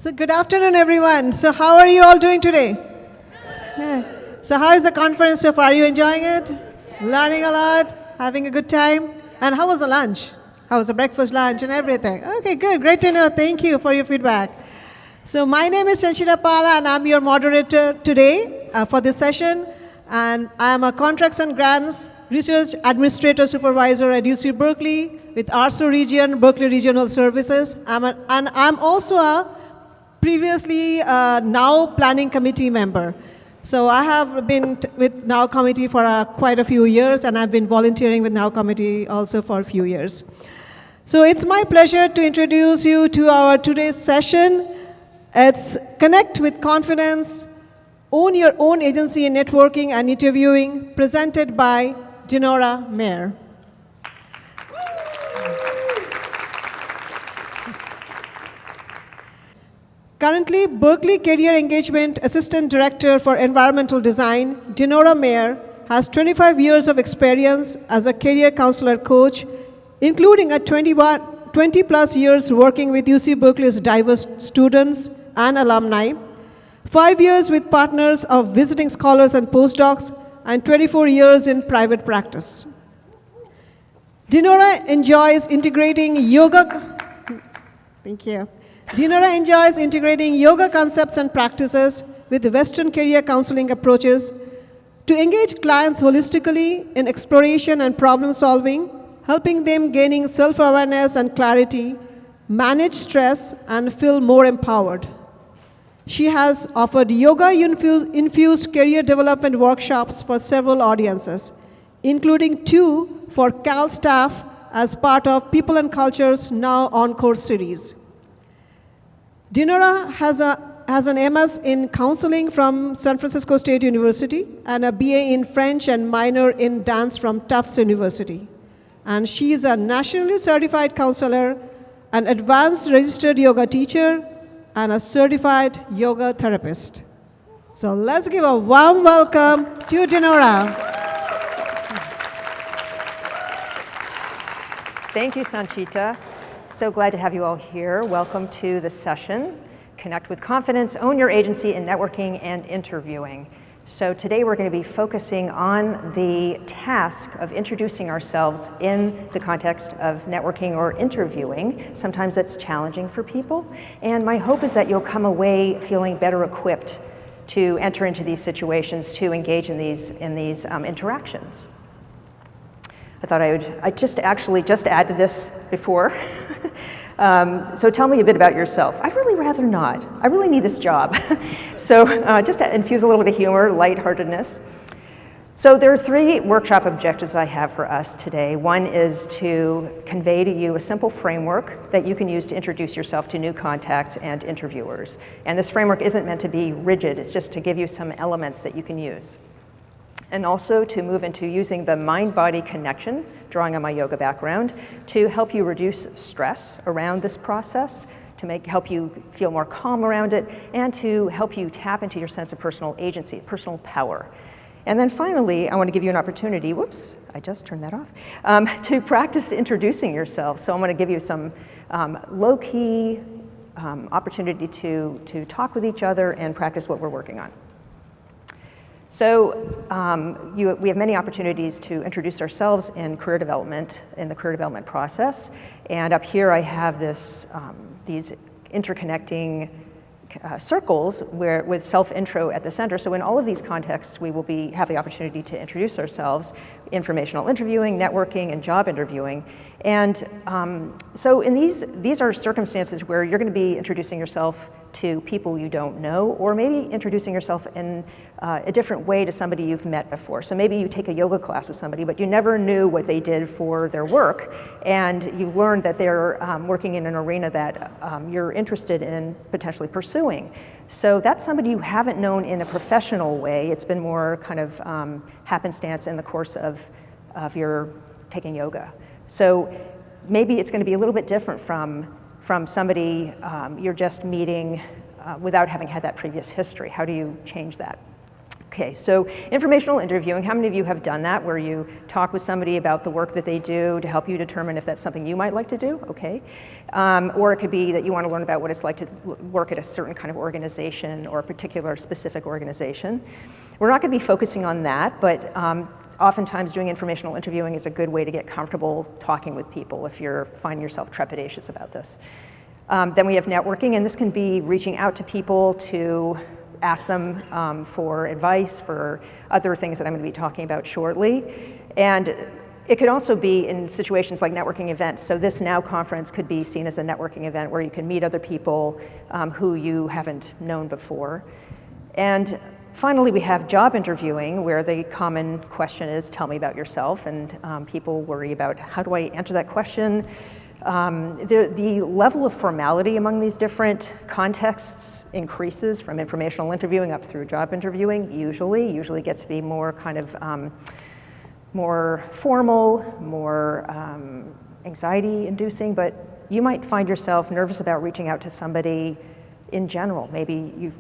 So good afternoon, everyone. So how are you all doing today? Yeah. So how is the conference so far? Are you enjoying it? Learning a lot? Having a good time? And how was the lunch? How was the breakfast, lunch, and everything? Okay, good. Great to know. Thank you for your feedback. So my name is Sanchita Pala, and I'm your moderator today for this session. And I am a Contracts and Grants Research Administrator Supervisor at UC Berkeley with ARSO Region, Berkeley Regional Services. And I'm also a previously NOW Planning Committee member. So I have been with NOW Committee for quite a few years, and I've been volunteering with NOW Committee also for a few years. So it's my pleasure to introduce you to our today's session. It's Connect with Confidence, Own Your Own Agency in Networking and Interviewing, presented by Dinora Mayer. Currently, Berkeley Career Engagement Assistant Director for Environmental Design, Dinora Mayer, has 25 years of experience as a career counselor coach, including 20 plus years working with UC Berkeley's diverse students and alumni, 5 years with partners of visiting scholars and postdocs, and 24 years in private practice. Dinora enjoys integrating yoga. Thank you. Dinora enjoys integrating yoga concepts and practices with Western career counseling approaches to engage clients holistically in exploration and problem solving, helping them gaining self-awareness and clarity, manage stress, and feel more empowered. She has offered yoga-infused career development workshops for several audiences, including 2 for Cal staff as part of People and Culture's Now Encore series. Dinora has an MS in counseling from San Francisco State University and a BA in French and minor in dance from Tufts University. And she is a nationally certified counselor, an advanced registered yoga teacher, and a certified yoga therapist. So let's give a warm welcome to Dinora. Thank you, Sanchita. So glad to have you all here. Welcome to the session, Connect with Confidence, Own Your Agency in Networking and Interviewing. So today we're going to be focusing on the task of introducing ourselves in the context of networking or interviewing. Sometimes it's challenging for people, and my hope is that you'll come away feeling better equipped to enter into these situations, to engage in these interactions. I thought I'd just add to this before. So tell me a bit about yourself. I'd really rather not. I really need this job. So just to infuse a little bit of humor, lightheartedness. So there are 3 workshop objectives I have for us today. One is to convey to you a simple framework that you can use to introduce yourself to new contacts and interviewers. And this framework isn't meant to be rigid. It's just to give you some elements that you can use. And also to move into using the mind-body connection, drawing on my yoga background, to help you reduce stress around this process, to help you feel more calm around it, and to help you tap into your sense of personal agency, personal power. And then finally, I want to give you an opportunity, whoops, I just turned that off, to practice introducing yourself. So I'm going to give you some low-key opportunity to talk with each other and practice what we're working on. So we have many opportunities to introduce ourselves in career development, in the career development process. And up here I have these interconnecting circles with self-intro at the center. So in all of these contexts, we will have the opportunity to introduce ourselves, informational interviewing, networking, and job interviewing. And so in these are circumstances where you're going to be introducing yourself to people you don't know, or maybe introducing yourself in a different way to somebody you've met before. So maybe you take a yoga class with somebody, but you never knew what they did for their work, and you learned that they're working in an arena that you're interested in potentially pursuing. So that's somebody you haven't known in a professional way. It's been more kind of happenstance in the course of your taking yoga. So maybe it's going to be a little bit different from somebody you're just meeting without having had that previous history. How do you change that? Okay, so informational interviewing, how many of you have done that, where you talk with somebody about the work that they do to help you determine if that's something you might like to do? Okay. Or it could be that you want to learn about what it's like to work at a certain kind of organization or a particular specific organization. We're not going to be focusing on that, but oftentimes doing informational interviewing is a good way to get comfortable talking with people if you're finding yourself trepidatious about this. Then we have networking, and this can be reaching out to people to ask them for advice, for other things that I'm going to be talking about shortly. And it could also be in situations like networking events. So this Now conference could be seen as a networking event where you can meet other people who you haven't known before. And finally, we have job interviewing, where the common question is, tell me about yourself. And people worry about, how do I answer that question? The level of formality among these different contexts increases from informational interviewing up through job interviewing, usually gets to be more kind of more formal, more anxiety inducing, but you might find yourself nervous about reaching out to somebody in general. Maybe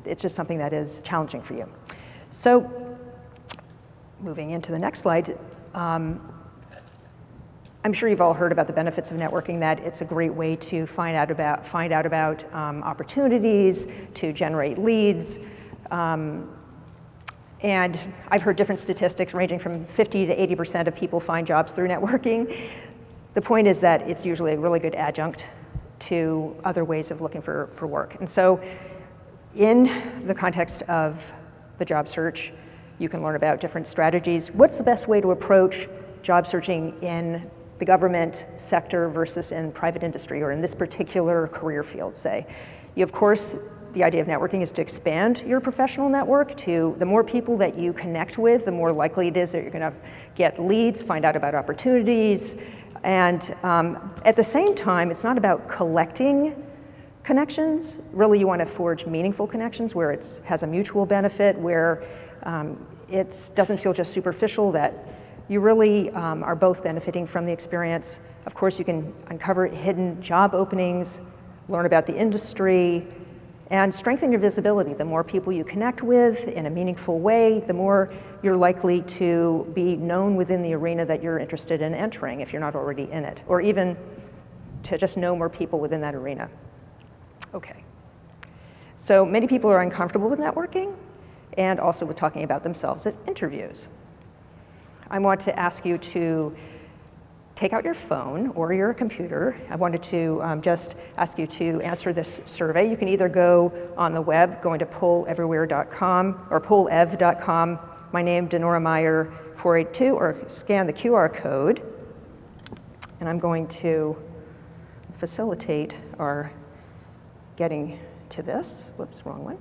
it's just something that is challenging for you. So moving into the next slide, I'm sure you've all heard about the benefits of networking, that it's a great way to find out about opportunities, to generate leads. And I've heard different statistics ranging from 50 to 80% of people find jobs through networking. The point is that it's usually a really good adjunct to other ways of looking for work. And so in the context of the job search, you can learn about different strategies. What's the best way to approach job searching in the government sector versus in private industry, or in this particular career field, say? Of course, the idea of networking is to expand your professional network. To the more people that you connect with, the more likely it is that you're going to get leads, find out about opportunities. And at the same time, it's not about collecting connections. Really, you want to forge meaningful connections where it has a mutual benefit, where it doesn't feel just superficial, that you really are both benefiting from the experience. Of course, you can uncover hidden job openings, learn about the industry, and strengthen your visibility. The more people you connect with in a meaningful way, the more you're likely to be known within the arena that you're interested in entering, if you're not already in it, or even to just know more people within that arena. Okay. So many people are uncomfortable with networking and also with talking about themselves at interviews. I want to ask you to take out your phone or your computer. I wanted to just ask you to answer this survey. You can either go on the web, going to polleverywhere.com or pollev.com, my name, Denora Meyer 482, or scan the QR code. And I'm going to facilitate our getting to this. Whoops, wrong one.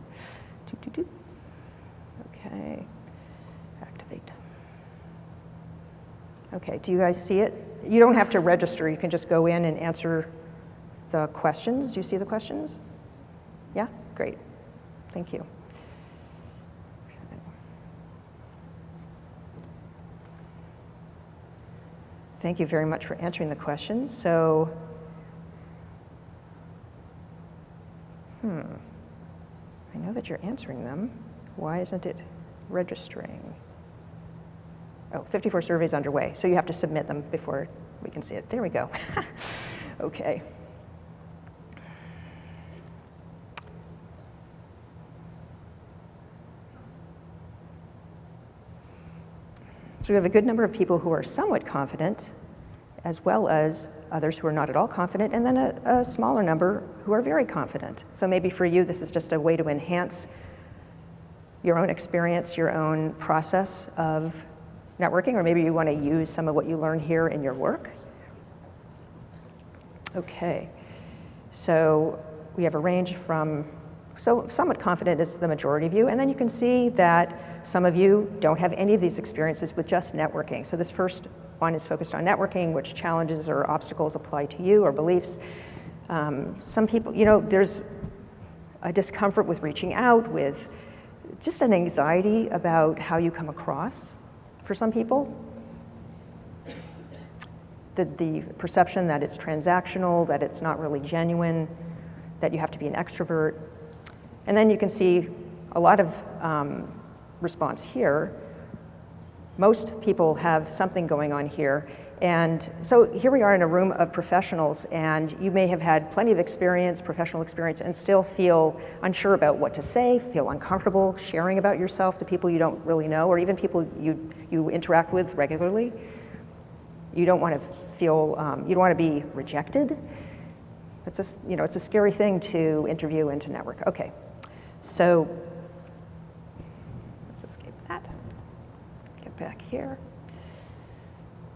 Okay, activate. Okay, do you guys see it? You don't have to register. You can just go in and answer the questions. Do you see the questions? Yeah? Great. Thank you. Thank you very much for answering the questions. So, I know that you're answering them. Why isn't it registering? Oh, 54 surveys underway, so you have to submit them before we can see it. There we go. Okay. So we have a good number of people who are somewhat confident, as well as others who are not at all confident, and then a smaller number who are very confident. So maybe for you, this is just a way to enhance your own experience, your own process of networking, or maybe you want to use some of what you learn here in your work. Okay, so we have a range from, so somewhat confident is the majority of you, and then you can see that some of you don't have any of these experiences with just networking. So this first one is focused on networking, which challenges or obstacles apply to you or beliefs. Some people, there's a discomfort with reaching out, with just an anxiety about how you come across for some people. The perception that it's transactional, that it's not really genuine, that you have to be an extrovert. And then you can see a lot of response here. Most people have something going on here. And so here we are in a room of professionals, and you may have had plenty of experience, professional experience, and still feel unsure about what to say, feel uncomfortable sharing about yourself to people you don't really know, or even people you interact with regularly. You don't want to feel, you don't want to be rejected. It's a scary thing to interview and to network. Okay, so let's escape that. Get back here.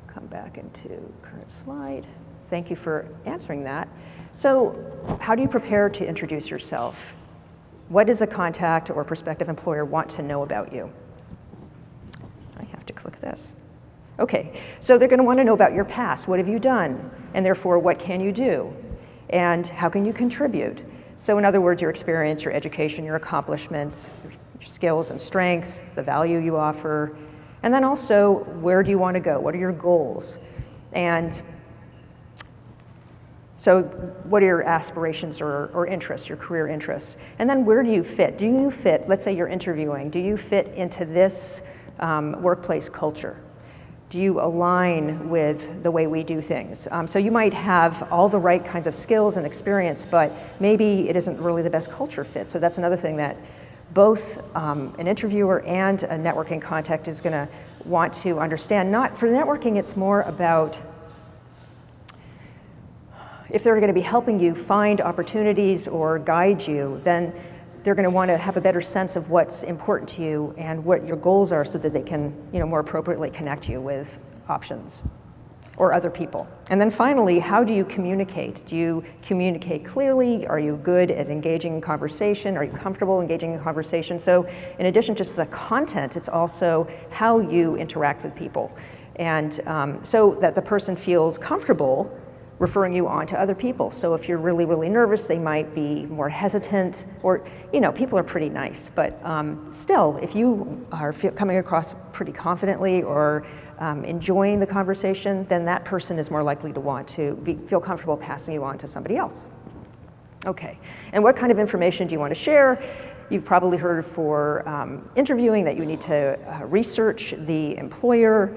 Come back into current slide. Thank you for answering that. So how do you prepare to introduce yourself? What does a contact or prospective employer want to know about you? I have to click this. Okay, so they're going to want to know about your past. What have you done? And therefore, what can you do? And how can you contribute? So in other words, your experience, your education, your accomplishments, your skills and strengths, the value you offer, and then also, where do you want to go? What are your goals? And so what are your aspirations or interests, your career interests? And then where do you fit? Do you fit, let's say you're interviewing, do you fit into this workplace culture? Do you align with the way we do things? So you might have all the right kinds of skills and experience, but maybe it isn't really the best culture fit. So that's another thing that both an interviewer and a networking contact is going to want to understand. Not for networking, it's more about if they're going to be helping you find opportunities or guide you, then they're going to want to have a better sense of what's important to you and what your goals are so that they can, more appropriately connect you with options or other people. And then finally, how do you communicate? Do you communicate clearly? Are you good at engaging in conversation? Are you comfortable engaging in conversation? So in addition to just the content, it's also how you interact with people. And so that the person feels comfortable referring you on to other people. So if you're really, really nervous, they might be more hesitant, or, people are pretty nice, but still, if you are coming across pretty confidently or enjoying the conversation, then that person is more likely to want to feel comfortable passing you on to somebody else. Okay, and what kind of information do you want to share? You've probably heard for interviewing that you need to research the employer,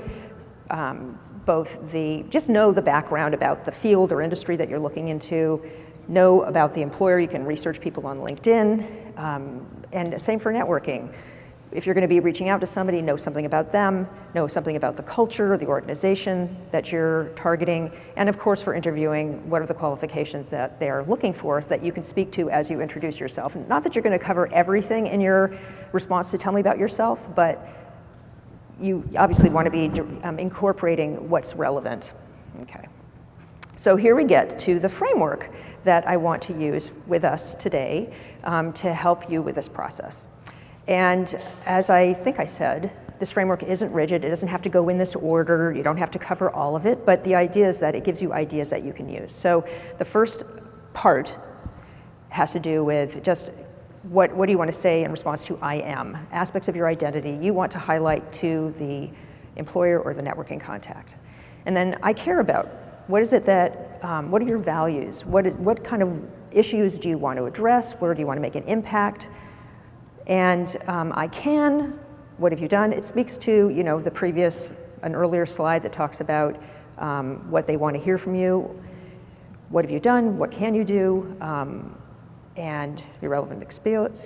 just know the background about the field or industry that you're looking into, know about the employer. You can research people on LinkedIn, and same for networking. If you're going to be reaching out to somebody, know something about them, know something about the culture or the organization that you're targeting, and of course for interviewing, what are the qualifications that they're looking for that you can speak to as you introduce yourself. Not that you're going to cover everything in your response to tell me about yourself, but you obviously want to be incorporating what's relevant. Okay. So here we get to the framework that I want to use with us today to help you with this process. And as I think I said, this framework isn't rigid. It doesn't have to go in this order. You don't have to cover all of it, but the idea is that it gives you ideas that you can use. So the first part has to do with just what do you want to say in response to I am? Aspects of your identity you want to highlight to the employer or the networking contact. And then I care about, what is it that, what are your values? What kind of issues do you want to address? Where do you want to make an impact? And I can, what have you done? It speaks to, an earlier slide that talks about what they want to hear from you. What have you done? What can you do? And your relevant experience,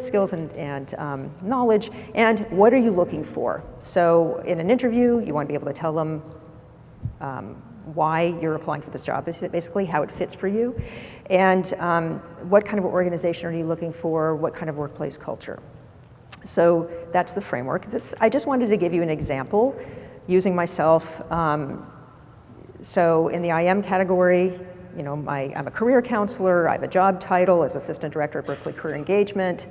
skills, and knowledge, and what are you looking for? So in an interview, you want to be able to tell them why you're applying for this job, basically how it fits for you, and what kind of organization are you looking for, what kind of workplace culture. So that's the framework. I just wanted to give you an example using myself. So in the IM category, I'm a career counselor, I have a job title as Assistant Director of Berkeley Career Engagement,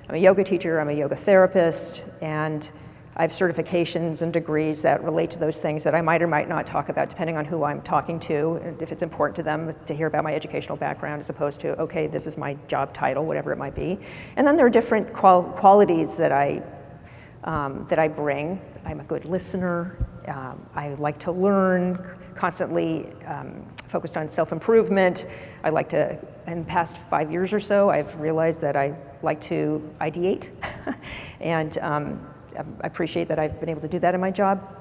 I'm a yoga teacher, I'm a yoga therapist, and I have certifications and degrees that relate to those things that I might or might not talk about depending on who I'm talking to, and if it's important to them to hear about my educational background as opposed to, okay, this is my job title, whatever it might be. And then there are different qualities that I bring. I'm a good listener, I like to learn, constantly focused on self-improvement. I like to, in the past 5 years or so, I've realized that I like to ideate, and I appreciate that I've been able to do that in my job.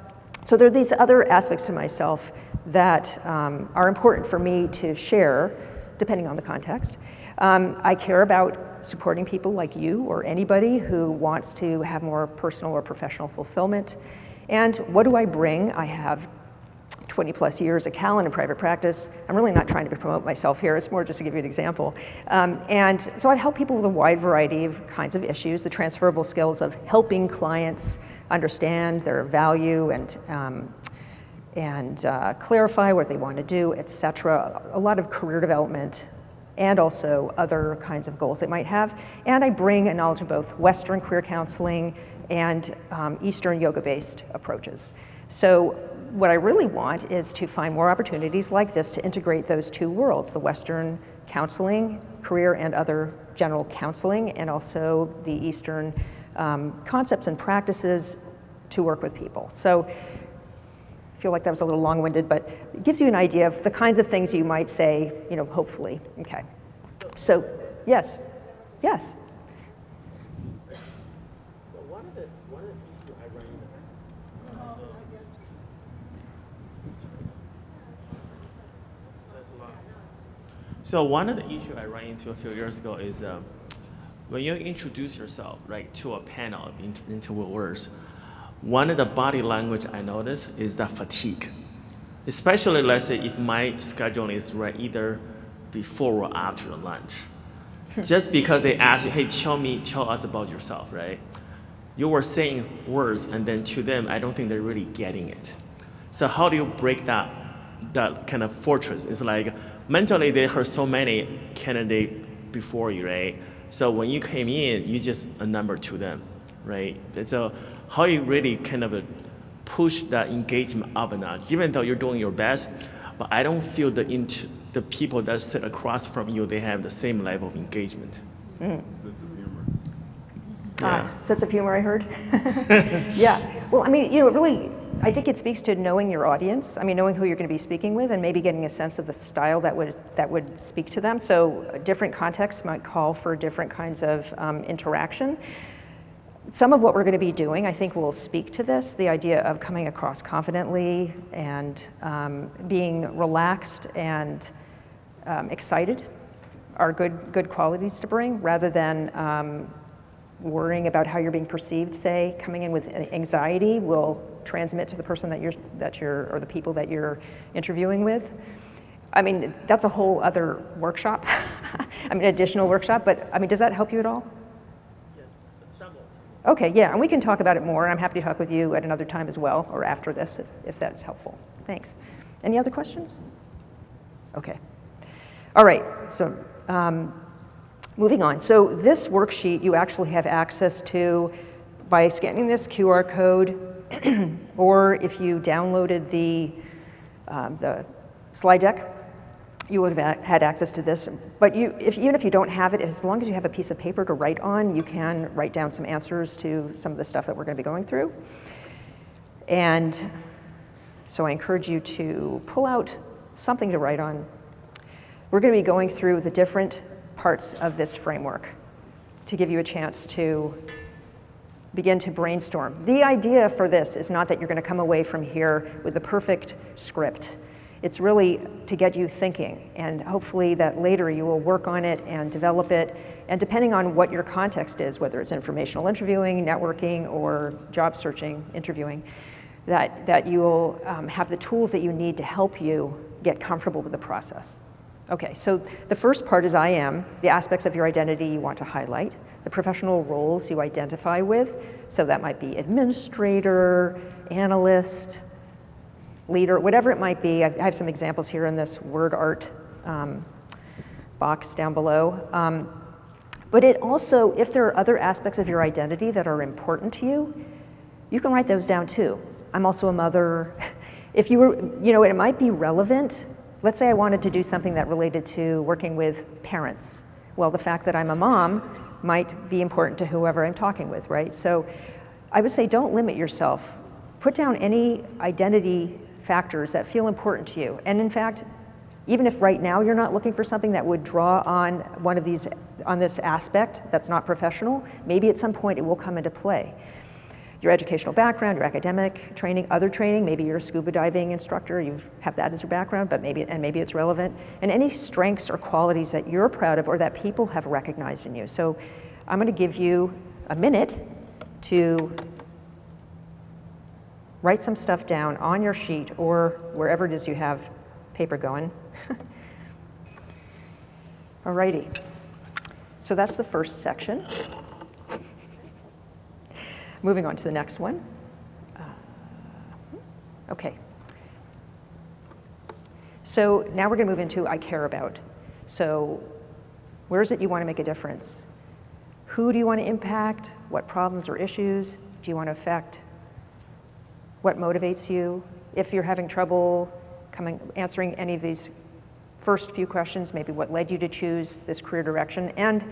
So there are these other aspects to myself that are important for me to share, depending on the context. I care about supporting people like you or anybody who wants to have more personal or professional fulfillment. And what do I bring? I have 20 plus years at Callan in private practice. I'm really not trying to promote myself here, it's more just to give you an example. And so I help people with a wide variety of kinds of issues, the transferable skills of helping clients understand their value and clarify what they want to do, et cetera. A lot of career development and also other kinds of goals they might have. And I bring a knowledge of both Western queer counseling and Eastern yoga-based approaches. So what I really want is to find more opportunities like this to integrate those two worlds, the Western counseling, career and other general counseling, and also the Eastern concepts and practices to work with people. So I feel like that was a little long-winded, but it gives you an idea of the kinds of things you might say, hopefully. Okay. So, yes. Yes. So one of the issues I run into. So one of the issues I ran into a few years ago is when you introduce yourself, right, to a panel of interviewers, one of the body language I notice is the fatigue. Especially, let's say, if my schedule is right either before or after the lunch. Just because they ask you, hey, tell us about yourself, right? You were saying words, and then to them, I don't think they're really getting it. So how do you break that kind of fortress? It's like, mentally, they heard so many candidates before you, right? So when you came in, you just a number to them, right? And so how you really kind of push that engagement up a notch, even though you're doing your best, but I don't feel the people that sit across from you, they have the same level of engagement. Sense of humor. Yeah. Sense of humor, I heard. Yeah. Well, I mean, really, I think it speaks to knowing your audience. I mean, knowing who you're going to be speaking with, and maybe getting a sense of the style that would speak to them. So, different contexts might call for different kinds of interaction. Some of what we're going to be doing, I think, will speak to this, the idea of coming across confidently and being relaxed and excited are good qualities to bring, rather than worrying about how you're being perceived. Say, coming in with anxiety will transmit to the person or the people that you're interviewing with. I mean, that's a whole other workshop. I mean, additional workshop, but I mean, does that help you at all? Okay, yeah, and we can talk about it more. I'm happy to talk with you at another time as well, or after this, if that's helpful. Thanks. Any other questions? Okay. All right, so moving on. So this worksheet you actually have access to by scanning this QR code, or if you downloaded the slide deck, you would have had access to this. But even if you don't have it, as long as you have a piece of paper to write on, you can write down some answers to some of the stuff that we're going to be going through. And so I encourage you to pull out something to write on. We're going to be going through the different parts of this framework to give you a chance to begin to brainstorm. The idea for this is not that you're going to come away from here with the perfect script. It's really to get you thinking, and hopefully that later you will work on it and develop it, and depending on what your context is, whether it's informational interviewing, networking, or job searching, interviewing, that you will have the tools that you need to help you get comfortable with the process. Okay, so the first part is I am, the aspects of your identity you want to highlight, the professional roles you identify with, so that might be administrator, analyst, leader, whatever it might be. I have some examples here in this word art box down below. But it also, if there are other aspects of your identity that are important to you, you can write those down too. I'm also a mother. If you were, it might be relevant. Let's say I wanted to do something that related to working with parents. Well, the fact that I'm a mom might be important to whoever I'm talking with, right? So I would say don't limit yourself. Put down any identity factors that feel important to you. And in fact, Even if right now you're not looking for something that would draw on one of these, on this aspect that's not professional, maybe at some point it will come into play. Your educational background, your academic training, other training, maybe you're a scuba diving instructor, you have that as your background, but maybe it's relevant, and any strengths or qualities that you're proud of or that people have recognized in you. So I'm going to give you a minute to write some stuff down on your sheet or wherever it is you have paper going. Alrighty, so that's the first section. Moving on to the next one. Okay. So now we're going to move into I care about. So where is it you want to make a difference? Who do you want to impact? What problems or issues do you want to affect? What motivates you? If you're having trouble answering any of these first few questions, maybe what led you to choose this career direction. And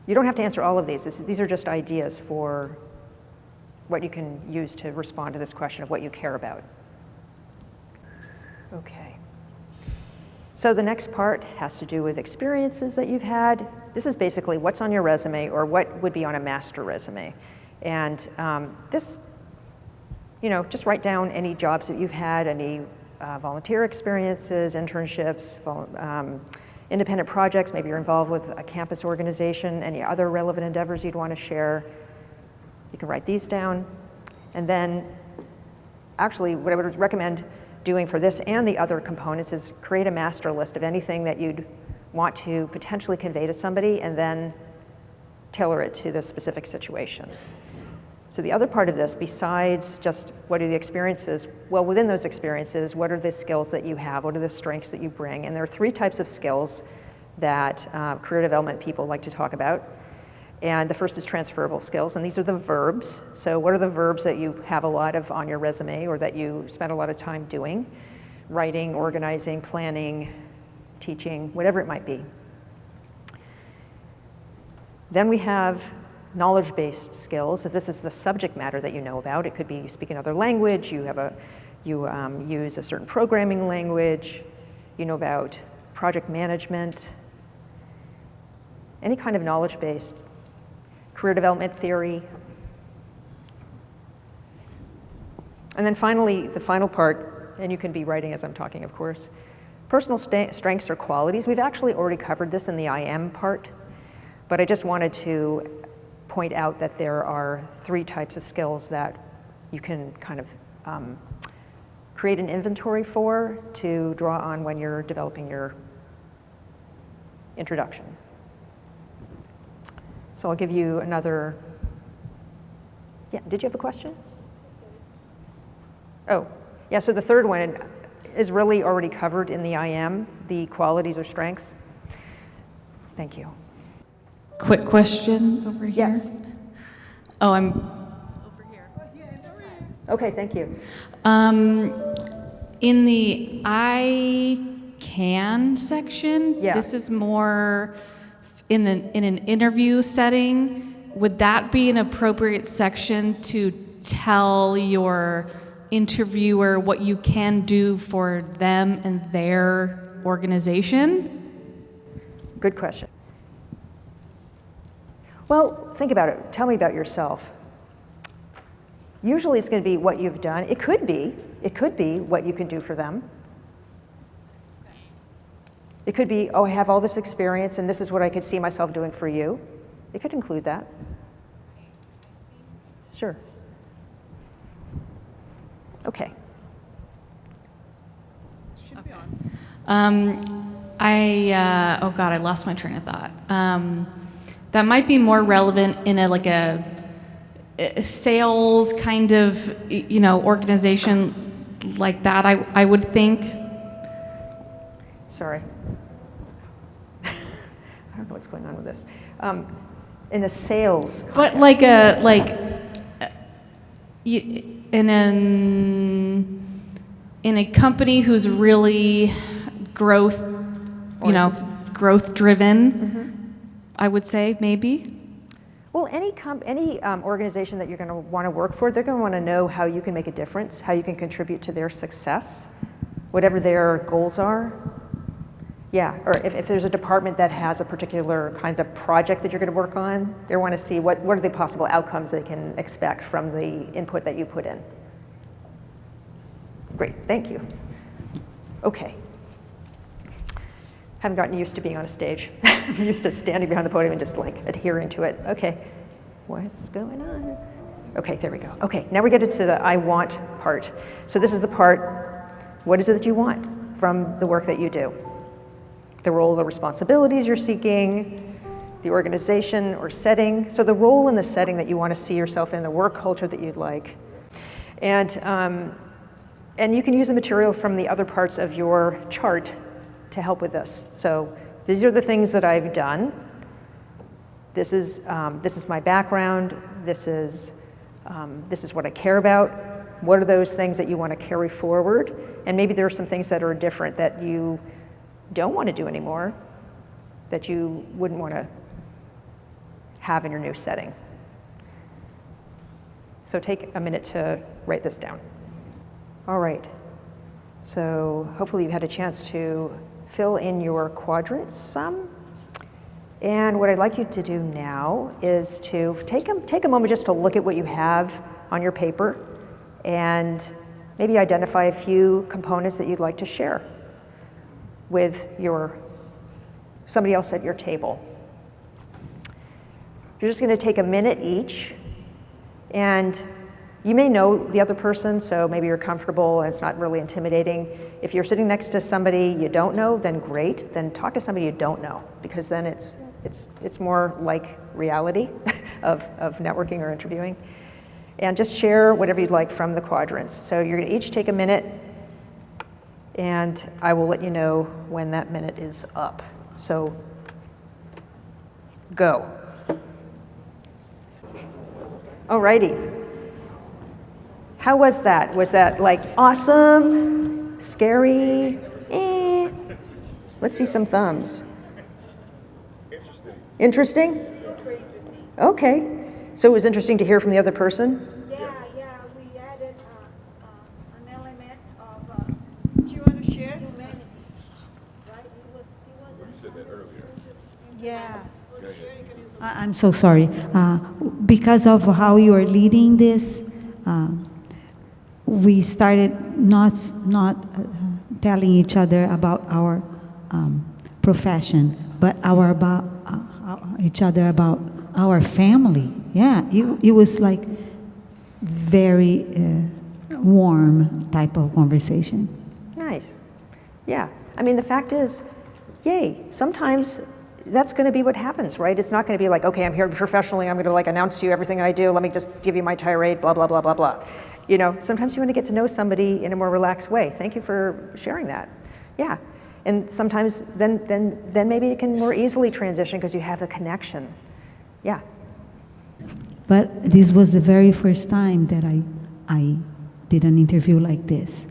you don't have to answer all of these. These are just ideas for what you can use to respond to this question of what you care about. Okay. So the next part has to do with experiences that you've had. This is basically what's on your resume or what would be on a master resume. And this, just write down any jobs that you've had, any volunteer experiences, internships, independent projects, maybe you're involved with a campus organization, any other relevant endeavors you'd want to share. You can write these down. And then, actually, what I would recommend doing for this and the other components is create a master list of anything that you'd want to potentially convey to somebody and then tailor it to the specific situation. So the other part of this, besides just what are the experiences, well, within those experiences, what are the skills that you have? What are the strengths that you bring? And there are 3 types of skills that career development people like to talk about. And the first is transferable skills, and these are the verbs. So what are the verbs that you have a lot of on your resume or that you spend a lot of time doing? Writing, organizing, planning, teaching, whatever it might be. Then we have knowledge-based skills. If this is the subject matter that you know about, it could be you speak another language, you use a certain programming language, you know about project management, any kind of knowledge-based, career development theory. And then finally, the final part, and you can be writing as I'm talking, of course, personal strengths or qualities. We've actually already covered this in the I am part, but I just wanted to point out that there are 3 types of skills that you can kind of create an inventory for to draw on when you're developing your introduction. So I'll give you another, yeah, did you have a question? Oh, yeah, so the third one is really already covered in the I am, the qualities or strengths. Thank you. Quick question over here. Yes. Oh, I'm over here. Okay, thank you. In the I can section, Yeah. This is more in an interview setting. Would that be an appropriate section to tell your interviewer what you can do for them and their organization? Good question. Well, think about it. Tell me about yourself. Usually it's going to be what you've done. It could be what you can do for them. It could be, oh, I have all this experience and this is what I could see myself doing for you. It could include that. Sure. Okay. Should be on. Oh God, I lost my train of thought. That might be more relevant in a sales kind of, organization like that, I would think. Sorry. I don't know what's going on with this. In a sales But in a company who's really growth driven, mm-hmm. I would say maybe. Well, any organization that you're going to want to work for, they're going to want to know how you can make a difference, how you can contribute to their success. whatever their goals are. Yeah, or if there's a department that has a particular kind of project that you're going to work on, they want to see what are the possible outcomes they can expect from the input that you put in. Great, thank you. Okay. Haven't gotten used to being on a stage. I'm used to standing behind the podium and just like adhering to it. Okay, what's going on? Okay, there we go. Okay, now we get into the I want part. So this is the part, what is it that you want from the work that you do? The role or responsibilities you're seeking, the organization or setting. So the role and the setting that you want to see yourself in, the work culture that you'd like. And you can use the material from the other parts of your chart to help with this. So these are the things that I've done. This is my background. This is what I care about. What are those things that you want to carry forward? And maybe there are some things that are different that you don't want to do anymore, that you wouldn't want to have in your new setting. So take a minute to write this down. All right. So hopefully you've had a chance to fill in your quadrants some. And what I'd like you to do now is to take a moment just to look at what you have on your paper and maybe identify a few components that you'd like to share with somebody else at your table. You're just going to take a minute each, and you may know the other person, so maybe you're comfortable and it's not really intimidating. If you're sitting next to somebody you don't know, then great. Then talk to somebody you don't know, because then it's more like reality of networking or interviewing. And just share whatever you'd like from the quadrants. So you're going to each take a minute, and I will let you know when that minute is up. So go. Alrighty. How was that? Was that like awesome, scary, Let's see some thumbs. Interesting? Okay. So it was interesting to hear from the other person? Yeah, we added an element of Do you want to share? humanity, right? You said that earlier. Yeah. I'm so sorry. Because of how you are leading this, we started not telling each other about our profession, but about each other about our family. Yeah, it was like very warm type of conversation. Nice. Yeah. I mean, the fact is, yay, sometimes that's going to be what happens, right? It's not going to be like, okay, I'm here professionally, I'm going to like announce to you everything I do, let me just give you my tirade, blah, blah, blah, blah, blah. You know, sometimes you want to get to know somebody in a more relaxed way. Thank you for sharing that. Yeah. And sometimes then maybe it can more easily transition because you have a connection. Yeah. But this was the very first time that I did an interview like this.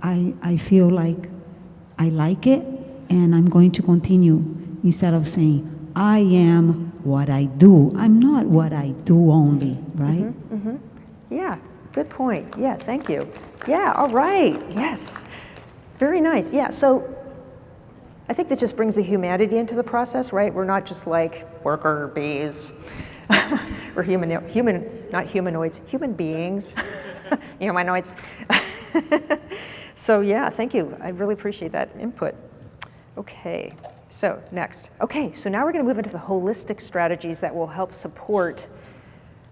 I feel like I like it, and I'm going to continue. Instead of saying, I am what I do. I'm not what I do only, right? Mm-hmm, mm-hmm. Yeah, good point. Yeah, thank you. Yeah, all right, yes. Very nice, yeah, so I think that just brings the humanity into the process, right? We're not just like worker bees. We're not humanoids, human beings, humanoids. So yeah, thank you. I really appreciate that input. Okay, so next. Okay, so now we're going to move into the holistic strategies that will help support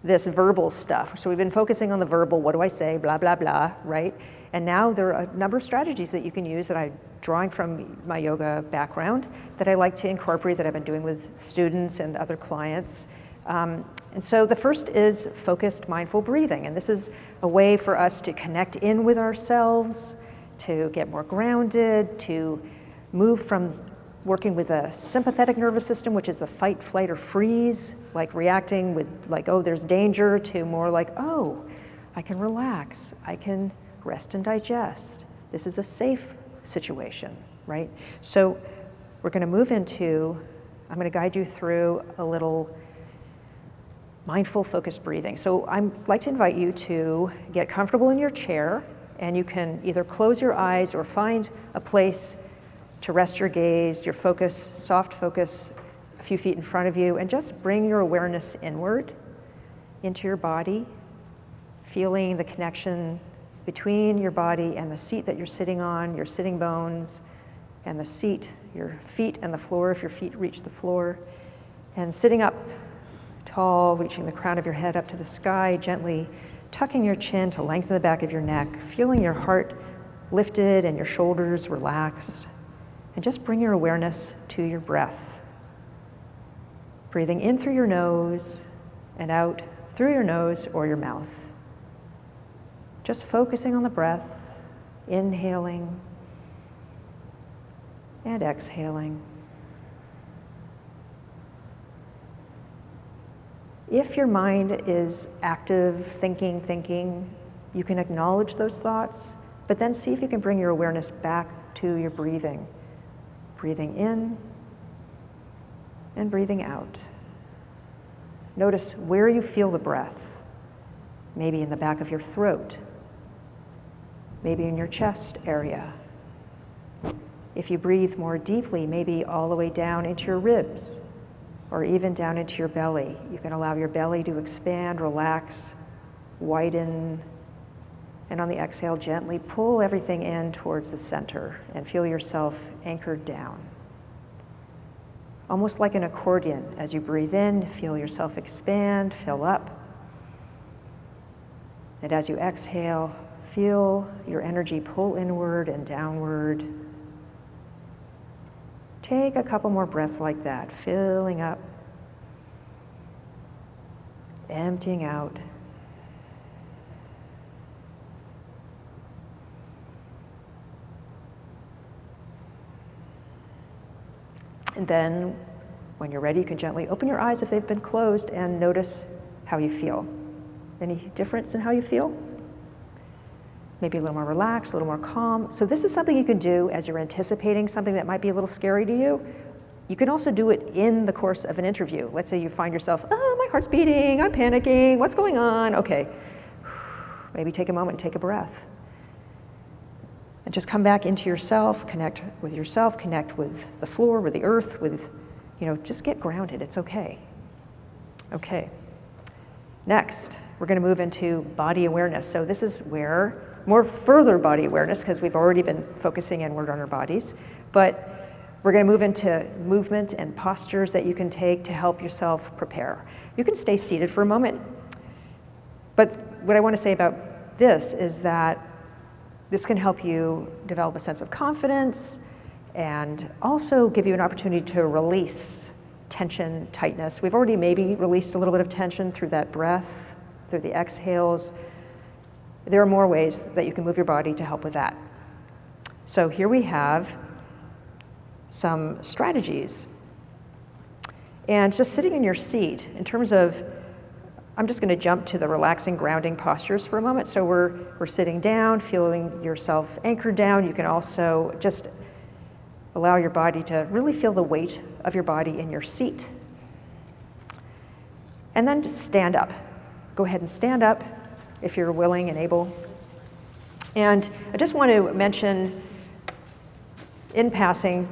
this verbal stuff. So we've been focusing on the verbal, what do I say, blah, blah, blah, right? And now there are a number of strategies that you can use that I'm drawing from my yoga background that I like to incorporate, that I've been doing with students and other clients. And so the first is focused mindful breathing. And this is a way for us to connect in with ourselves, to get more grounded, to move from working with a sympathetic nervous system, which is the fight, flight, or freeze, like reacting with like, oh, there's danger, to more like, oh, I can relax, I can rest and digest. This is a safe situation, right? So we're gonna move into, I'm gonna guide you through a little mindful focused breathing. So I'd like to invite you to get comfortable in your chair, And you can either close your eyes or find a place to rest your gaze, your focus, soft focus, a few feet in front of you, and just bring your awareness inward into your body, feeling the connection between your body and the seat that you're sitting on, your sitting bones, and the seat, your feet and the floor, if your feet reach the floor. And sitting up tall, reaching the crown of your head up to the sky, gently tucking your chin to lengthen the back of your neck, feeling your heart lifted and your shoulders relaxed. And just bring your awareness to your breath. Breathing in through your nose and out through your nose or your mouth. Just focusing on the breath, inhaling and exhaling. If your mind is active, thinking, you can acknowledge those thoughts, but then see if you can bring your awareness back to your breathing. Breathing in and breathing out. Notice where you feel the breath. Maybe in the back of your throat, maybe in your chest area. If you breathe more deeply, maybe all the way down into your ribs, or even down into your belly. You can allow your belly to expand, relax, widen, and on the exhale, gently pull everything in towards the center and feel yourself anchored down. Almost like an accordion. As you breathe in, feel yourself expand, fill up. And as you exhale, feel your energy pull inward and downward. Take a couple more breaths like that, filling up, emptying out. And then, when you're ready, you can gently open your eyes if they've been closed and notice how you feel. Any difference in how you feel? Maybe a little more relaxed, a little more calm. So this is something you can do as you're anticipating something that might be a little scary to you. You can also do it in the course of an interview. Let's say you find yourself, oh, my heart's beating, I'm panicking, what's going on? Okay, maybe take a moment and take a breath. And just come back into yourself, connect with the floor, with the earth, just get grounded, it's okay. Okay, next, we're gonna move into body awareness. So this is where more further body awareness, because we've already been focusing inward on our bodies, but we're gonna move into movement and postures that you can take to help yourself prepare. You can stay seated for a moment, but what I wanna say about this is that this can help you develop a sense of confidence and also give you an opportunity to release tension, tightness. We've already maybe released a little bit of tension through that breath, through the exhales. There are more ways that you can move your body to help with that. So here we have some strategies. And just sitting in your seat, in terms of, I'm just gonna jump to the relaxing, grounding postures for a moment. So we're sitting down, feeling yourself anchored down. You can also just allow your body to really feel the weight of your body in your seat. And then just stand up. Go ahead and stand up if you're willing and able. And I just want to mention in passing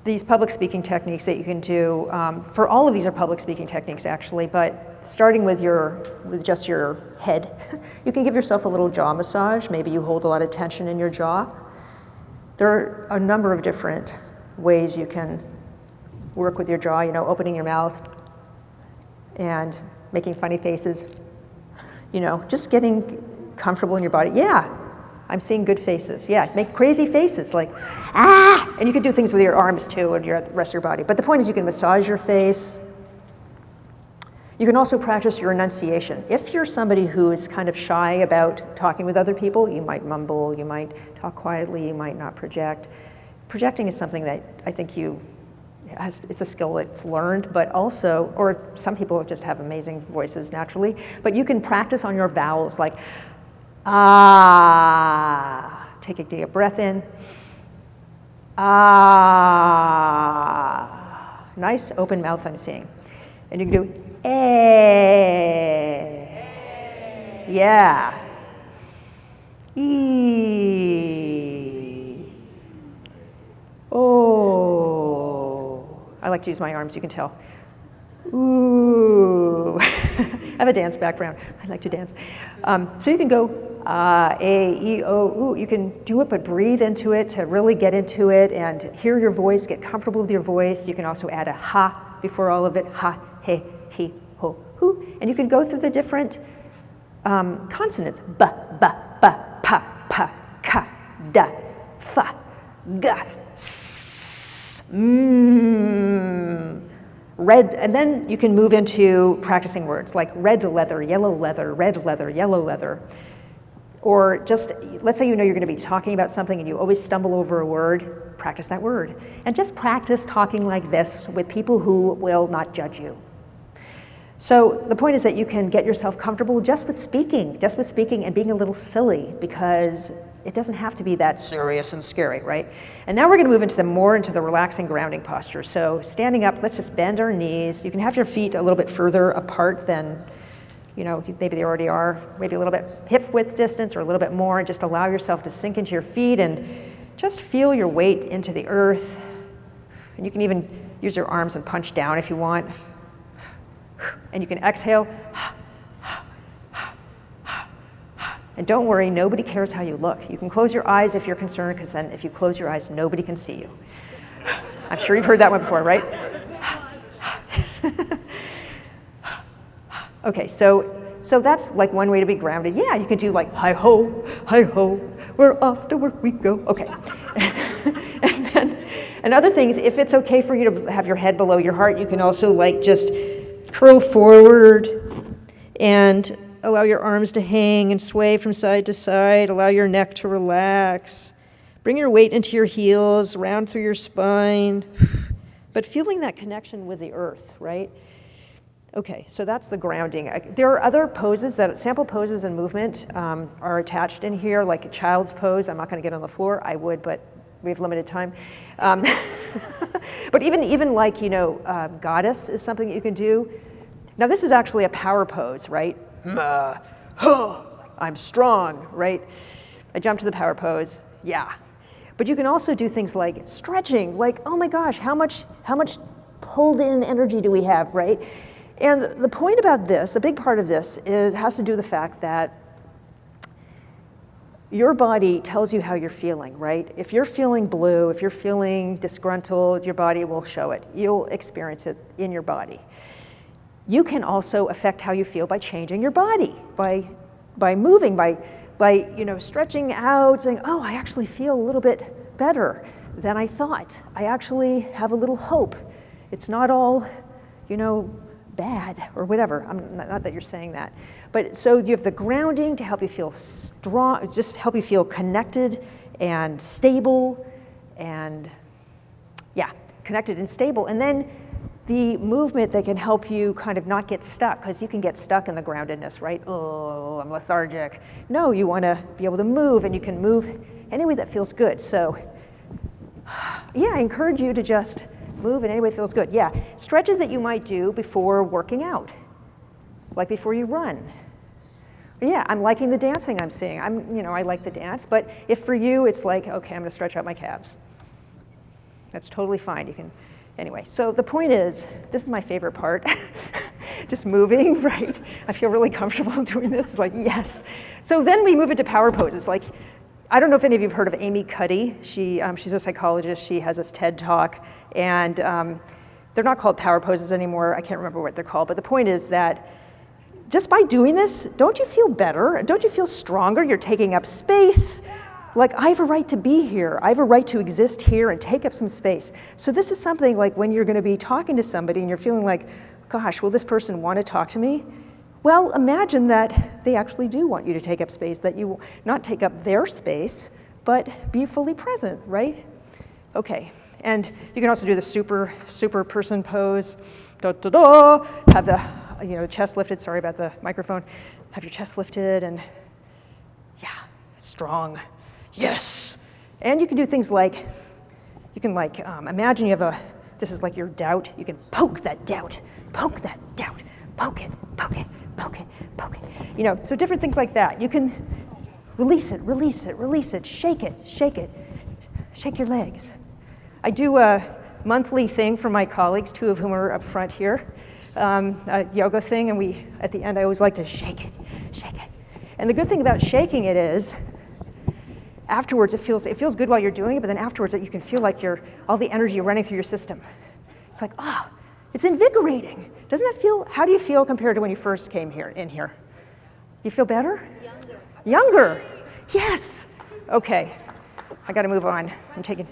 these public speaking techniques that you can do. For all of these are public speaking techniques actually, but starting with just your head, you can give yourself a little jaw massage. Maybe you hold a lot of tension in your jaw. There are a number of different ways you can work with your jaw, opening your mouth and making funny faces, just getting comfortable in your body. Yeah, I'm seeing good faces. Yeah, make crazy faces like, ah! And you can do things with your arms too and the rest of your body. But the point is you can massage your face. You can also practice your enunciation. If you're somebody who is kind of shy about talking with other people, you might mumble, you might talk quietly, you might not project. Projecting is something that I think it's a skill that's learned, but also, or some people just have amazing voices naturally, but you can practice on your vowels like, ah, take a deep breath in, ah, nice open mouth I'm seeing. And you can do, eh, yeah. E. Oh. I like to use my arms, you can tell. Ooh. I have a dance background. I like to dance. So you can go A, E, O, ooh. You can do it, but breathe into it to really get into it and hear your voice, get comfortable with your voice. You can also add a ha before all of it. Ha, he, he, ho, hoo. And you can go through the different consonants. Ba, ba, ba, pa, pa, ka, da, fa, ga, s, red, and then you can move into practicing words like red leather, yellow leather, red leather, yellow leather. Or just, let's say you know you're going to be talking about something and you always stumble over a word, practice that word. And just practice talking like this with people who will not judge you. So the point is that you can get yourself comfortable just with speaking and being a little silly, because it doesn't have to be that serious and scary, right? And now we're going to move into the relaxing grounding posture. So standing up, let's just bend our knees. You can have your feet a little bit further apart than, you know, maybe they already are, maybe a little bit hip width distance or a little bit more, and just allow yourself to sink into your feet and just feel your weight into the earth. And you can even use your arms and punch down if you want. And you can exhale. And don't worry, nobody cares how you look. You can close your eyes if you're concerned, because then if you close your eyes, nobody can see you. I'm sure you've heard that one before, right? Okay, so that's like one way to be grounded. Yeah, you can do like hi-ho, we're off to work we go. Okay. And other things, if it's okay for you to have your head below your heart, you can also like just curl forward and allow your arms to hang and sway from side to side. Allow your neck to relax. Bring your weight into your heels, round through your spine, but feeling that connection with the earth, right? Okay, so that's the grounding. There are other poses, sample poses and movement are attached in here, like a child's pose. I'm not going to get on the floor. I would, but we have limited time. But even like, you know, goddess is something that you can do. Now this is actually a power pose, right? I'm strong, right? I jump to the power pose, yeah. But you can also do things like stretching, like, oh my gosh, how much pulled in energy do we have, right? And the point about this, a big part of this, has to do with the fact that your body tells you how you're feeling, right? If you're feeling blue, if you're feeling disgruntled, your body will show it. You'll experience it in your body. You can also affect how you feel by changing your body, by moving, by you know, stretching out, saying, oh, I actually feel a little bit better than I thought. I actually have a little hope. It's not all, you know, bad or whatever. Not that you're saying that. But so you have the grounding to help you feel strong, just help you feel connected and stable and, yeah, connected and stable. And then the movement that can help you kind of not get stuck, because you can get stuck in the groundedness, right? Oh, I'm lethargic. No, you want to be able to move, and you can move any way that feels good. So, yeah, I encourage you to just move in any way that feels good. Yeah, stretches that you might do before working out, like before you run. Yeah, I'm liking the dancing I'm seeing. I like the dance, but if for you it's like, okay, I'm gonna stretch out my calves. That's totally fine. You can, anyway. So the point is, this is my favorite part, just moving, right? I feel really comfortable doing this. It's like, yes. So then we move into power poses. Like, I don't know if any of you have heard of Amy Cuddy. She's a psychologist. She has this TED Talk, and they're not called power poses anymore. I can't remember what they're called, but the point is that just by doing this, don't you feel better? Don't you feel stronger? You're taking up space. Like, I have a right to be here. I have a right to exist here and take up some space. So this is something like when you're going to be talking to somebody and you're feeling like, gosh, will this person want to talk to me? Well, imagine that they actually do want you to take up space, that you not take up their space, but be fully present, right? Okay, and you can also do the super person pose. Da, da, da. Have the chest lifted, sorry about the microphone. Have your chest lifted and, yeah, strong. Yes. And you can do things like, you can imagine you have this is like your doubt. You can poke that doubt, poke it, poke it, poke it, poke it. So different things like that. You can, Release it, release it, release it, shake it, shake it, shake your legs. I do a monthly thing for my colleagues, 2 of whom are up front here, a yoga thing, and at the end, I always like to shake it, shake it. And the good thing about shaking it is, afterwards, it feels good while you're doing it, but then afterwards, you can feel like all the energy running through your system. It's like, it's invigorating. Doesn't it feel, how do you feel compared to when you first came in here? You feel better? Younger. Yes. Okay. I got to move on. I'm taking.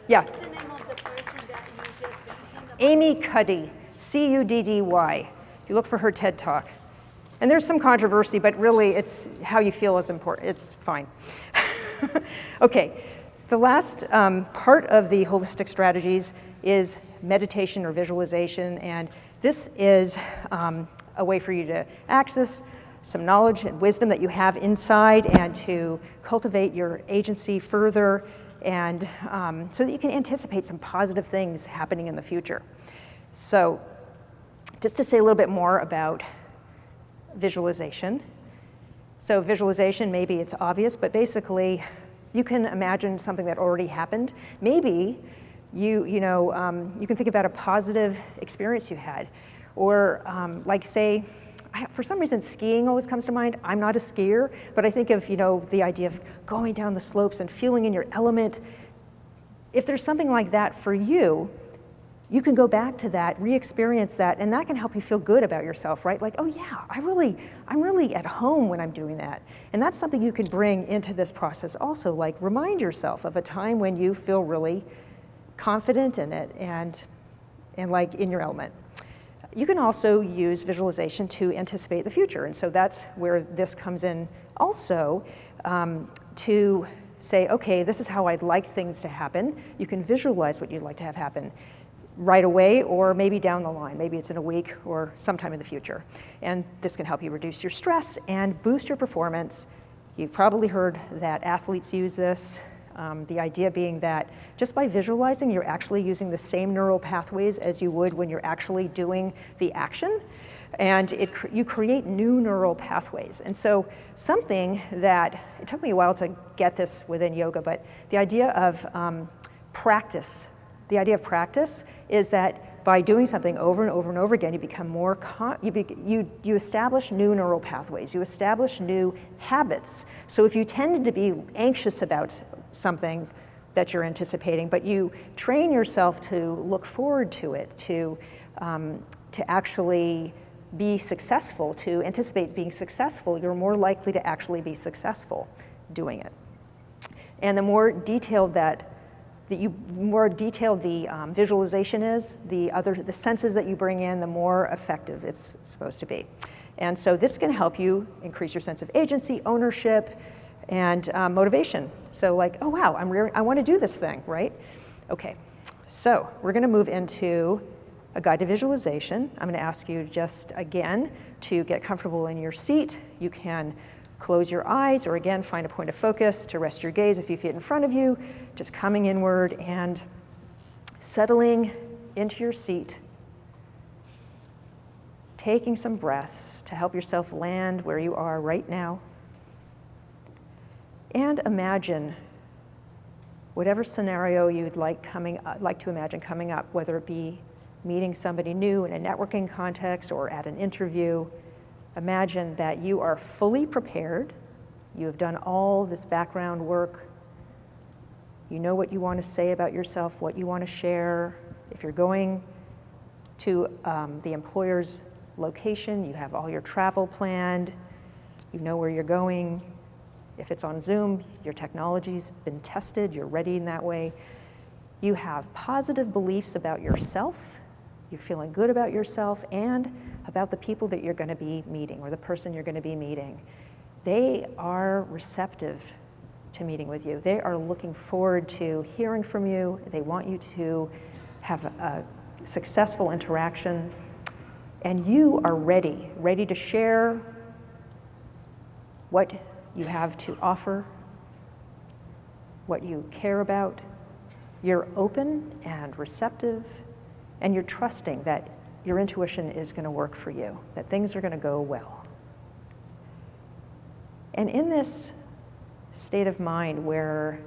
Yeah. What's the name of the person that you just mentioned? Amy Cuddy, Cuddy. You look for her TED Talk. And there's some controversy, but really it's how you feel is important. It's fine. Okay. The last part of the holistic strategies is meditation or visualization. And this is a way for you to access some knowledge and wisdom that you have inside and to cultivate your agency further, and so that you can anticipate some positive things happening in the future. So just to say a little bit more about visualization. So visualization, maybe it's obvious, but basically you can imagine something that already happened. Maybe you can think about a positive experience you had, or like say, for some reason, skiing always comes to mind. I'm not a skier, but I think of, the idea of going down the slopes and feeling in your element. If there's something like that for you, you can go back to that, re-experience that, and that can help you feel good about yourself, right? Like, oh yeah, I'm really at home when I'm doing that. And that's something you can bring into this process also, like remind yourself of a time when you feel really confident in it and like in your element. You can also use visualization to anticipate the future, and so that's where this comes in also, to say, okay, this is how I'd like things to happen. You can visualize what you'd like to have happen right away or maybe down the line. Maybe it's in a week or sometime in the future. And this can help you reduce your stress and boost your performance. You've probably heard that athletes use this. The idea being that just by visualizing, you're actually using the same neural pathways as you would when you're actually doing the action. And you create new neural pathways. And so something that, it took me a while to get this within yoga, but the idea of practice is that by doing something over and over and over again, you become more, you establish new neural pathways, you establish new habits. So if you tend to be anxious about something that you're anticipating, but you train yourself to look forward to it, to actually be successful, to anticipate being successful, you're more likely to actually be successful doing it. And the more detailed the visualization is, the senses that you bring in, the more effective it's supposed to be. And so this can help you increase your sense of agency, ownership, and motivation. So like, oh wow, I want to do this thing, right? Okay, so we're going to move into a guided visualization. I'm going to ask you just again to get comfortable in your seat. You can close your eyes or again find a point of focus to rest your gaze a few feet in front of you, just coming inward and settling into your seat, taking some breaths to help yourself land where you are right now. And imagine whatever scenario you'd like to imagine coming up, whether it be meeting somebody new in a networking context or at an interview. Imagine that you are fully prepared. You have done all this background work. You know what you want to say about yourself, what you want to share. If you're going to the employer's location, you have all your travel planned. You know where you're going. If it's on Zoom, your technology's been tested, you're ready in that way. You have positive beliefs about yourself, you're feeling good about yourself and about the people that you're going to be meeting or the person you're going to be meeting. They are receptive to meeting with you. They are looking forward to hearing from you. They want you to have a successful interaction. And you are ready to share what you have to offer, what you care about. You're open and receptive, and you're trusting that your intuition is going to work for you, that things are going to go well. And in this state of mind where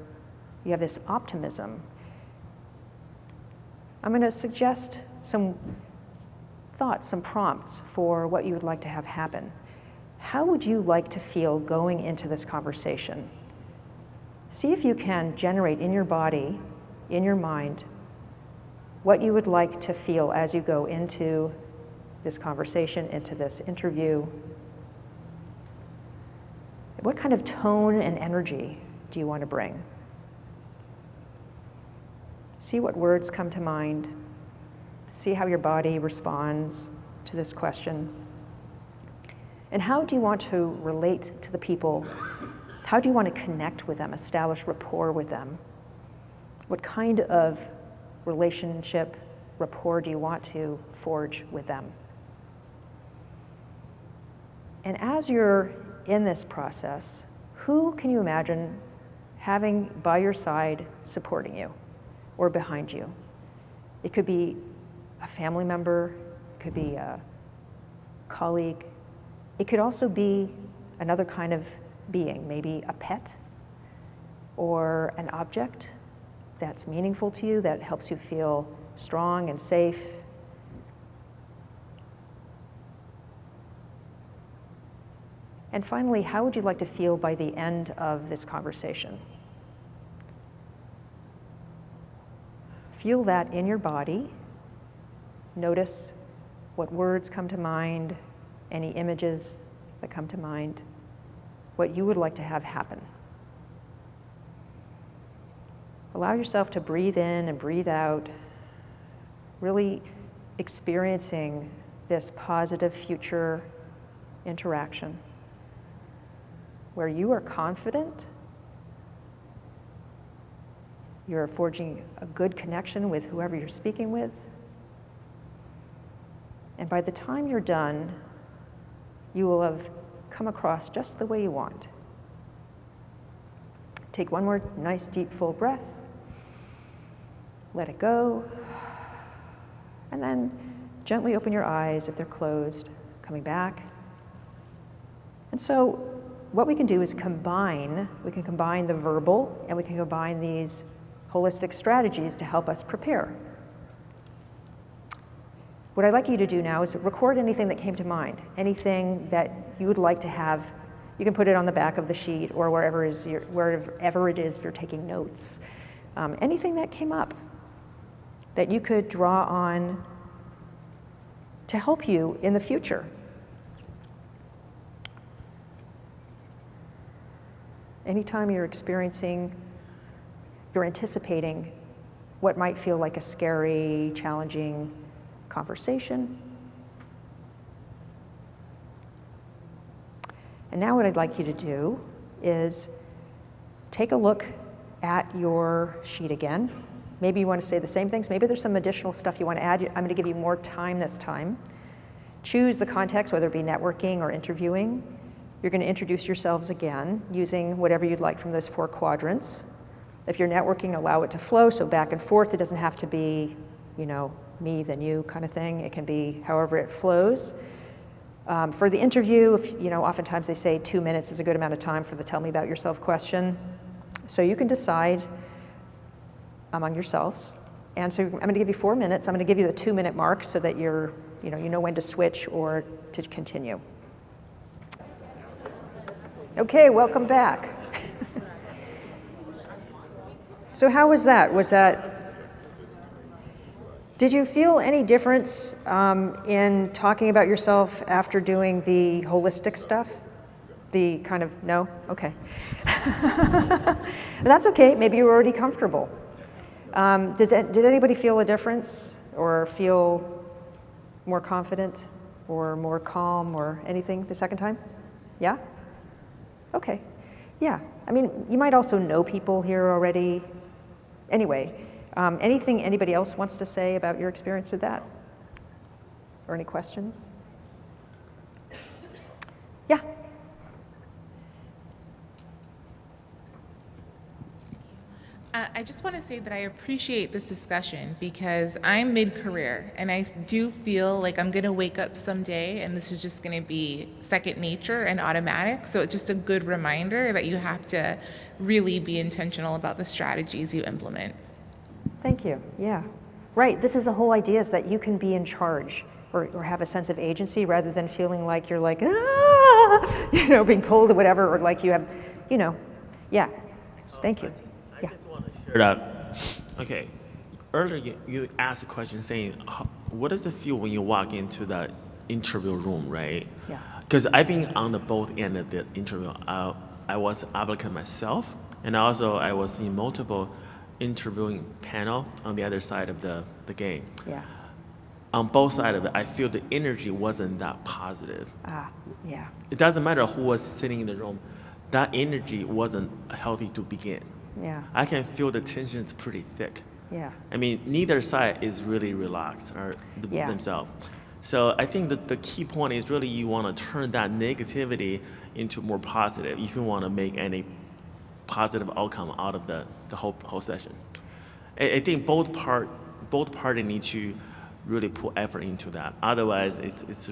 you have this optimism, I'm going to suggest some thoughts, some prompts for what you would like to have happen. How would you like to feel going into this conversation? See if you can generate in your body, in your mind, what you would like to feel as you go into this conversation, into this interview. What kind of tone and energy do you want to bring? See what words come to mind. See how your body responds to this question. And how do you want to relate to the people? How do you want to connect with them, establish rapport with them? What kind of relationship, rapport do you want to forge with them? And as you're in this process, who can you imagine having by your side supporting you or behind you? It could be a family member, it could be a colleague. It could also be another kind of being, maybe a pet or an object that's meaningful to you, that helps you feel strong and safe. And finally, how would you like to feel by the end of this conversation? Feel that in your body. Notice what words come to mind, any images that come to mind, what you would like to have happen. Allow yourself to breathe in and breathe out, really experiencing this positive future interaction where you are confident, you're forging a good connection with whoever you're speaking with, and by the time you're done, you will have come across just the way you want. Take one more nice, deep, full breath. Let it go. And then gently open your eyes if they're closed, coming back. And so what we can do is we can combine the verbal and we can combine these holistic strategies to help us prepare. What I'd like you to do now is record anything that came to mind, anything that you would like to have. You can put it on the back of the sheet or wherever it is you're taking notes. Anything that came up that you could draw on to help you in the future. Anytime you're anticipating what might feel like a scary, challenging conversation. And now what I'd like you to do is take a look at your sheet again. Maybe you want to say the same things. Maybe there's some additional stuff you want to add. I'm going to give you more time this time. Choose the context, whether it be networking or interviewing. You're going to introduce yourselves again using whatever you'd like from those 4 quadrants. If you're networking, allow it to flow, so back and forth. It doesn't have to be, me, then you kind of thing. It can be however it flows. For the interview, oftentimes they say 2 minutes is a good amount of time for the tell me about yourself question. So you can decide among yourselves. And so I'm going to give you 4 minutes. I'm going to give you the 2-minute mark so that you know when to switch or to continue. Okay, welcome back. So how was that? Did you feel any difference in talking about yourself after doing the holistic stuff? The kind of, no? Okay. That's okay, maybe you were already comfortable. Did anybody feel a difference or feel more confident or more calm or anything the second time? Yeah? Okay, yeah. I mean, you might also know people here already. Anyway, anything anybody else wants to say about your experience with that? Or any questions? Yeah. I just want to say that I appreciate this discussion because I'm mid-career and I do feel like I'm going to wake up someday and this is just going to be second nature and automatic. So it's just a good reminder that you have to really be intentional about the strategies you implement. Thank you. Yeah. Right. This is the whole idea, is that you can be in charge or have a sense of agency rather than feeling like you're like, being pulled or whatever, or like you have, yeah. Thank you. I just want to share that. Okay. Earlier, you asked a question saying, what does it feel when you walk into the interview room, right? Yeah. Because I've been on the both end of the interview. I was an applicant myself, and also I was in multiple interviewing panel on the other side of the game. Yeah. On both sides of it, I feel the energy wasn't that positive. Yeah. It doesn't matter who was sitting in the room. That energy wasn't healthy to begin. Yeah. I can feel the tension's pretty thick. Yeah. I mean, neither side is really relaxed themselves. So I think that the key point is really you want to turn that negativity into more positive if you want to make any positive outcome out of the whole session. I think both parties need to really put effort into that. Otherwise, it's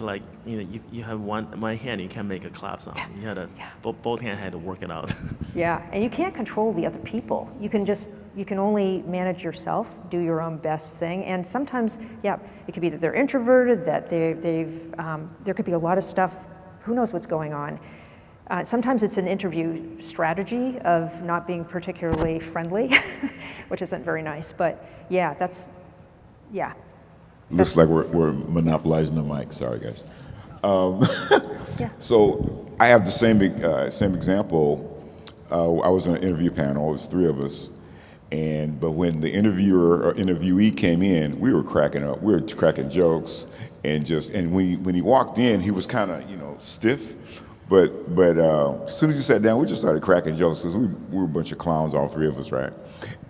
like you have one hand, you can't make a clap sound. You had to both hands had to work it out. Yeah, and you can't control the other people. You can only manage yourself, do your own best thing, and sometimes, it could be that they're introverted, that there could be a lot of stuff. Who knows what's going on? Sometimes it's an interview strategy of not being particularly friendly, which isn't very nice. But Looks like we're monopolizing the mic. Sorry, guys. Yeah. So I have the same example. I was on an interview panel. It was three of us, but when the interviewer or interviewee came in, we were cracking up. We were cracking jokes, and when he walked in, he was kind of stiff. But as soon as he sat down, we just started cracking jokes because we were a bunch of clowns, all three of us, right?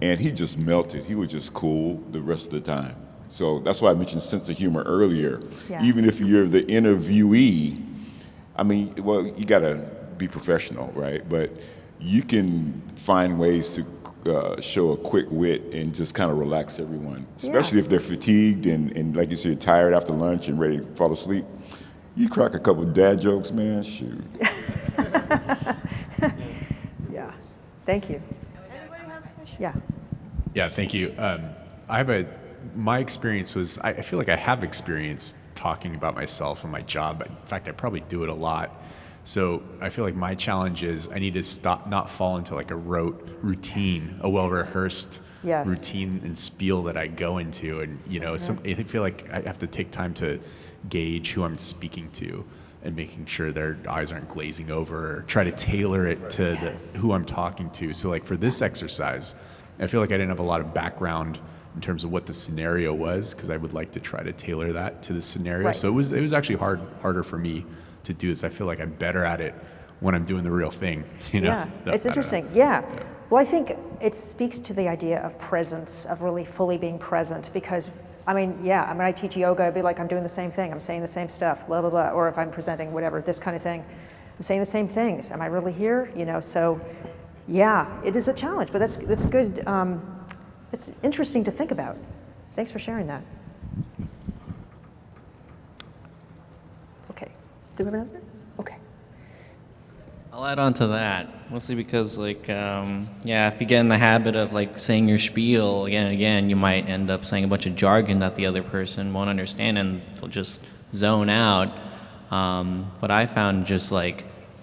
And he just melted. He was just cool the rest of the time. So that's why I mentioned sense of humor earlier. Yeah. Even if you're the interviewee, you got to be professional, right? But you can find ways to show a quick wit and just kind of relax everyone, especially if they're fatigued and like you said, tired after lunch and ready to fall asleep. You crack a couple of dad jokes, man, shoot. Yeah. Thank you. Anybody has a question? Yeah. Yeah, thank you. My experience was, I feel like I have experience talking about myself and my job. In fact, I probably do it a lot. So I feel like my challenge is I need to not fall into like a rote routine, a well-rehearsed routine and spiel that I go into. And, I feel like I have to take time to gauge who I'm speaking to and making sure their eyes aren't glazing over, or try to tailor it to who I'm talking to. So like for this exercise, I feel like I didn't have a lot of background in terms of what the scenario was, because I would like to try to tailor that to the scenario. Right. So it was actually harder for me to do this. I feel like I'm better at it when I'm doing the real thing. Yeah, it's interesting. Yeah. Well, I think it speaks to the idea of presence, of really fully being present, because when I teach yoga, I'd be like, I'm doing the same thing. I'm saying the same stuff, blah, blah, blah. Or if I'm presenting, whatever, this kind of thing, I'm saying the same things. Am I really here? So it is a challenge, but that's good. It's interesting to think about. Thanks for sharing that. Okay. Do we have another? Okay. I'll add on to that, mostly because, if you get in the habit of, saying your spiel again and again, you might end up saying a bunch of jargon that the other person won't understand, and they'll just zone out. What I found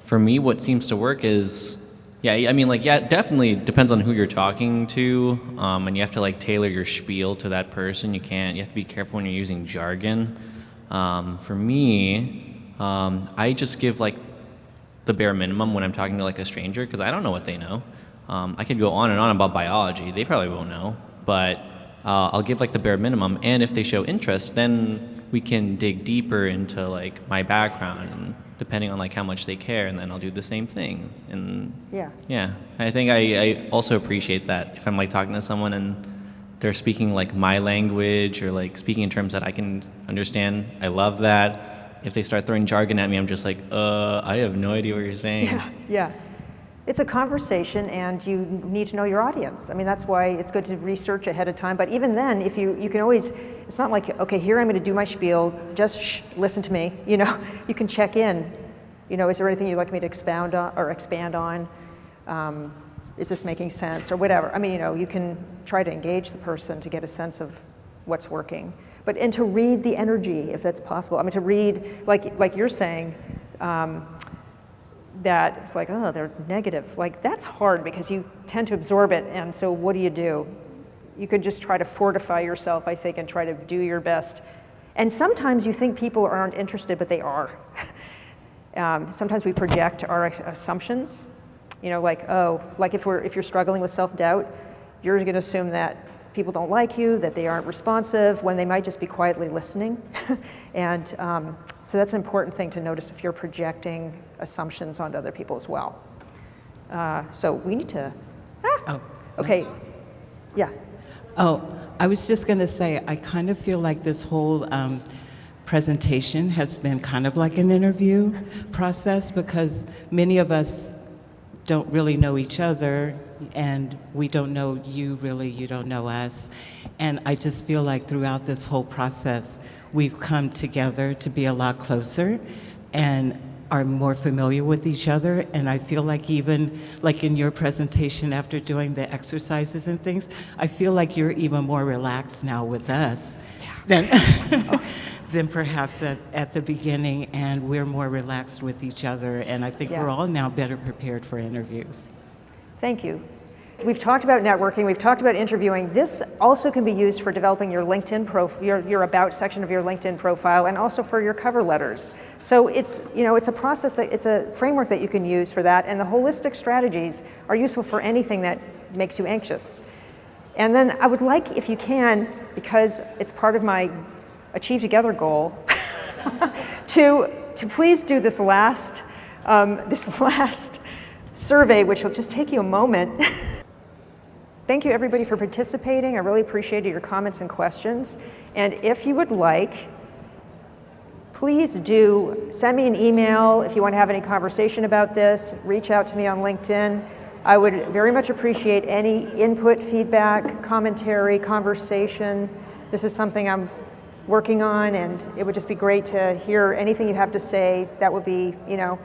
for me, what seems to work is, definitely depends on who you're talking to, and you have to, tailor your spiel to that person. You have to be careful when you're using jargon. For me, I just give, the bare minimum when I'm talking to a stranger, because I don't know what they know. I could go on and on about biology. They probably won't know, but I'll give the bare minimum. And if they show interest, then we can dig deeper into my background, and depending on how much they care, and then I'll do the same thing. And I think I also appreciate that if I'm talking to someone and they're speaking my language, or speaking in terms that I can understand. I love that. If they start throwing jargon at me, I'm just I have no idea what you're saying. Yeah. It's a conversation, and you need to know your audience. I mean, that's why it's good to research ahead of time. But even then, if you can always, it's not like, okay, here I'm going to do my spiel, just listen to me. You know, you can check in. You know, is there anything you'd like me to expound on or expand on? Is this making sense or whatever? I mean, you know, you can try to engage the person to get a sense of what's working. And to read the energy, if that's possible. I mean, to read, like you're saying, that it's like, oh, they're negative. Like, that's hard because you tend to absorb it, and so what do? You could just try to fortify yourself, I think, and try to do your best. And sometimes you think people aren't interested, but they are. Sometimes we project our assumptions. You know, like, oh, like if you're struggling with self-doubt, you're going to assume that people don't like you, that they aren't responsive, when they might just be quietly listening. And so that's an important thing to notice if you're projecting assumptions onto other people as well. So we need to, okay, yeah. Oh, I was just going to say, I kind of feel like this whole presentation has been kind of like an interview process, because many of us don't really know each other, and we don't know you really, you don't know us. And I just feel like throughout this whole process, we've come together to be a lot closer and are more familiar with each other. And I feel like even like in your presentation after doing the exercises and things, I feel like you're even more relaxed now with us than, than perhaps at the beginning, and we're more relaxed with each other. And I think we're all now better prepared for interviews. Thank you. We've talked about networking, we've talked about interviewing. This also can be used for developing your LinkedIn your about section of your LinkedIn profile, and also for your cover letters. So it's, you know, it's a process it's a framework that you can use for that, and the holistic strategies are useful for anything that makes you anxious. And then I would like, if you can, because it's part of my Achieve Together goal, to please do this last survey, which will just take you a moment. Thank you, everybody, for participating. I really appreciated your comments and questions. And if you would like, please do send me an email if you want to have any conversation about this. Reach out to me on LinkedIn. I would very much appreciate any input, feedback, commentary, conversation. This is something I'm working on, and it would just be great to hear anything you have to say. That would be, you know,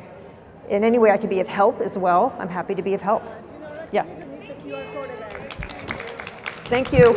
in any way I could be of help as well. I'm happy to be of help. Yeah. Thank you.